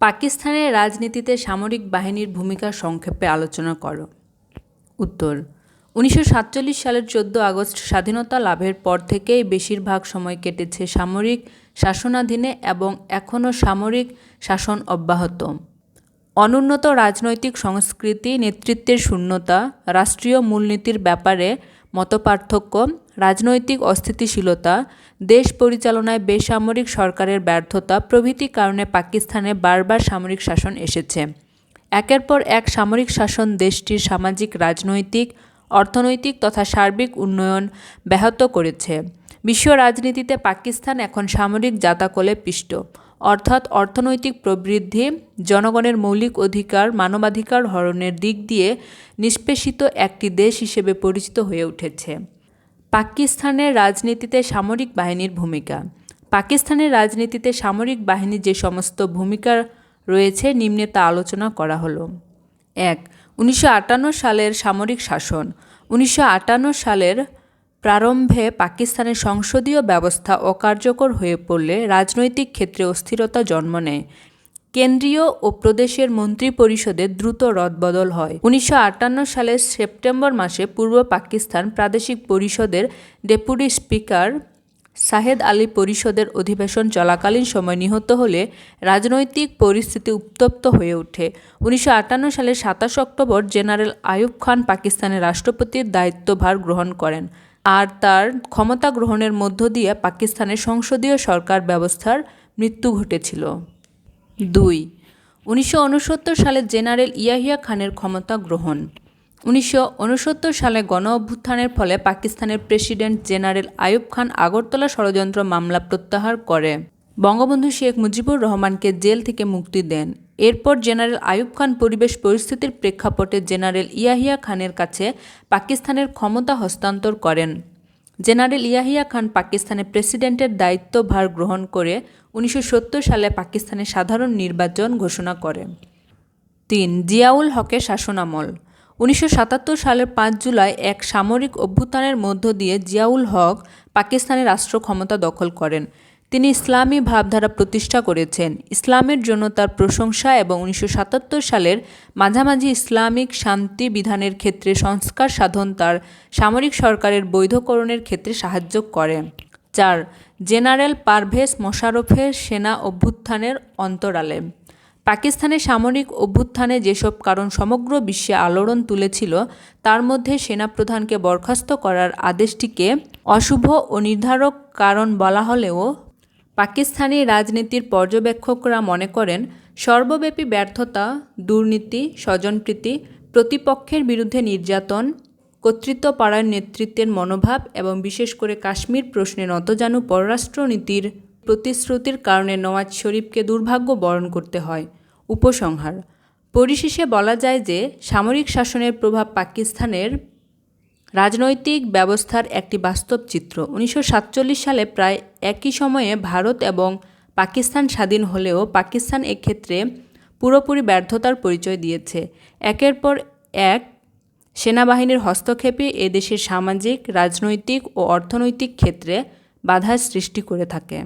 পাকিস্তানের রাজনীতিতে সামরিক বাহিনীর ভূমিকা সংক্ষেপে আলোচনা করো। উত্তর: 1947 সালের 14 আগস্ট স্বাধীনতা লাভের পর থেকেই বেশিরভাগ সময় কেটেছে সামরিক শাসনাধীনে এবং এখনও সামরিক শাসন অব্যাহত। অনুন্নত রাজনৈতিক সংস্কৃতি, নেতৃত্বের শূন্যতা, রাষ্ট্রীয় মূলনীতির ব্যাপারে মতপার্থক্য, রাজনৈতিক অস্থিতিশীলতা, দেশ পরিচালনায় বেসামরিক সরকারের ব্যর্থতা প্রভৃতি কারণে পাকিস্তানে বারবার সামরিক শাসন এসেছে। একের পর এক সামরিক শাসন দেশটির সামাজিক, রাজনৈতিক, অর্থনৈতিক তথা সার্বিক উন্নয়ন ব্যাহত করেছে। বিশ্ব রাজনীতিতে পাকিস্তান এখন সামরিক জাতাকলে পিষ্ট, অর্থাৎ অর্থনৈতিক প্রবৃদ্ধি, জনগণের মৌলিক অধিকার, মানবাধিকার হরণের দিক দিয়ে নিষ্পেষিত একটি দেশ হিসেবে পরিচিত হয়ে উঠেছে। পাকিস্তানের রাজনীতিতে সামরিক বাহিনীর ভূমিকা। পাকিস্তানের রাজনীতিতে সামরিক বাহিনীর যে সমস্ত ভূমিকা রয়েছে নিম্নে তা আলোচনা করা হলো। ১. 1958 সালের সামরিক শাসন। 1958 সালের প্রারম্ভে পাকিস্তানের সংসদীয় ব্যবস্থা অকার্যকর হয়ে পড়লে রাজনৈতিক ক্ষেত্রে অস্থিরতা জন্ম নেয়। কেন্দ্রীয় ও প্রদেশের মন্ত্রিপরিষদে দ্রুত রদবদল হয়। 1958 সালের সেপ্টেম্বর মাসে পূর্ব পাকিস্তান প্রাদেশিক পরিষদের ডেপুটি স্পিকার সাহেদ আলী পরিষদের অধিবেশন চলাকালীন সময় নিহত হলে রাজনৈতিক পরিস্থিতি উত্তপ্ত হয়ে ওঠে। 1958 সালের 27 অক্টোবর জেনারেল আইয়ুব খান পাকিস্তানের রাষ্ট্রপতির দায়িত্বভার গ্রহণ করেন, আর তার ক্ষমতা গ্রহণের মধ্য দিয়ে পাকিস্তানের সংসদীয় সরকার ব্যবস্থার মৃত্যু ঘটেছিল। ২. 1969 সালে জেনারেল ইয়াহিয়া খানের ক্ষমতা গ্রহণ। 1969 সালে গণ-অভ্যুত্থানের ফলে পাকিস্তানের প্রেসিডেন্ট জেনারেল আইয়ুব খান আগরতলা ষড়যন্ত্র মামলা প্রত্যাহার করে বঙ্গবন্ধু শেখ মুজিবুর রহমানকে জেল থেকে মুক্তি দেন। এরপর জেনারেল আইয়ুব খান পরিবেশ পরিস্থিতির প্রেক্ষাপটে জেনারেল ইয়াহিয়া খানের কাছে পাকিস্তানের ক্ষমতা হস্তান্তর করেন। জেনারেল ইয়াহিয়া খান পাকিস্তানের প্রেসিডেন্টের দায়িত্বভার গ্রহণ করে 1970 সালে পাকিস্তানের সাধারণ নির্বাচন ঘোষণা করে। ৩. জিয়াউল হকের শাসনামল। 1977 সালের 5 জুলাই এক সামরিক অভ্যুত্থানের মধ্য দিয়ে জিয়াউল হক পাকিস্তানের রাষ্ট্র ক্ষমতা দখল করেন। তিনি ইসলামী ভাবধারা প্রতিষ্ঠা করেছেন। ইসলামের জন্য তার প্রশংসা এবং 1977 সালের মাঝামাঝি ইসলামিক শান্তি বিধানের ক্ষেত্রে সংস্কার সাধন তার সামরিক সরকারের বৈধকরণের ক্ষেত্রে সাহায্য করে। ৪. জেনারেল পারভেজ মোশাররফের সেনা অভ্যুত্থানের অন্তরালে। পাকিস্তানের সামরিক অভ্যুত্থানে যেসব কারণ সমগ্র বিশ্বে আলোড়ন তুলেছিল তার মধ্যে সেনাপ্রধানকে বরখাস্ত করার আদেশটিকে অশুভ ও নির্ধারক কারণ বলা হলেও পাকিস্তানি রাজনীতির পর্যবেক্ষকরা মনে করেন সর্বব্যাপী ব্যর্থতা, দুর্নীতি, স্বজনপ্রীতি, প্রতিপক্ষের বিরুদ্ধে নির্যাতন, কর্তৃত্বপরায়ণ নেতৃত্বের মনোভাব এবং বিশেষ করে কাশ্মীর প্রশ্নে নতজানু পররাষ্ট্রনীতির প্রতিশ্রুতির কারণে নওয়াজ শরীফকে দুর্ভাগ্য বরণ করতে হয়। উপসংহার: পরিশেষে বলা যায় যে সামরিক শাসনের প্রভাব পাকিস্তানের রাজনৈতিক ব্যবস্থার একটি বাস্তব চিত্র। 1947 সালে প্রায় একই সময়ে ভারত এবং পাকিস্তান স্বাধীন হলেও পাকিস্তান এক্ষেত্রে পুরোপুরি ব্যর্থতার পরিচয় দিয়েছে। একের পর এক সেনাবাহিনীর হস্তক্ষেপই এদেশের সামাজিক, রাজনৈতিক ও অর্থনৈতিক ক্ষেত্রে বাধার সৃষ্টি করে থাকে।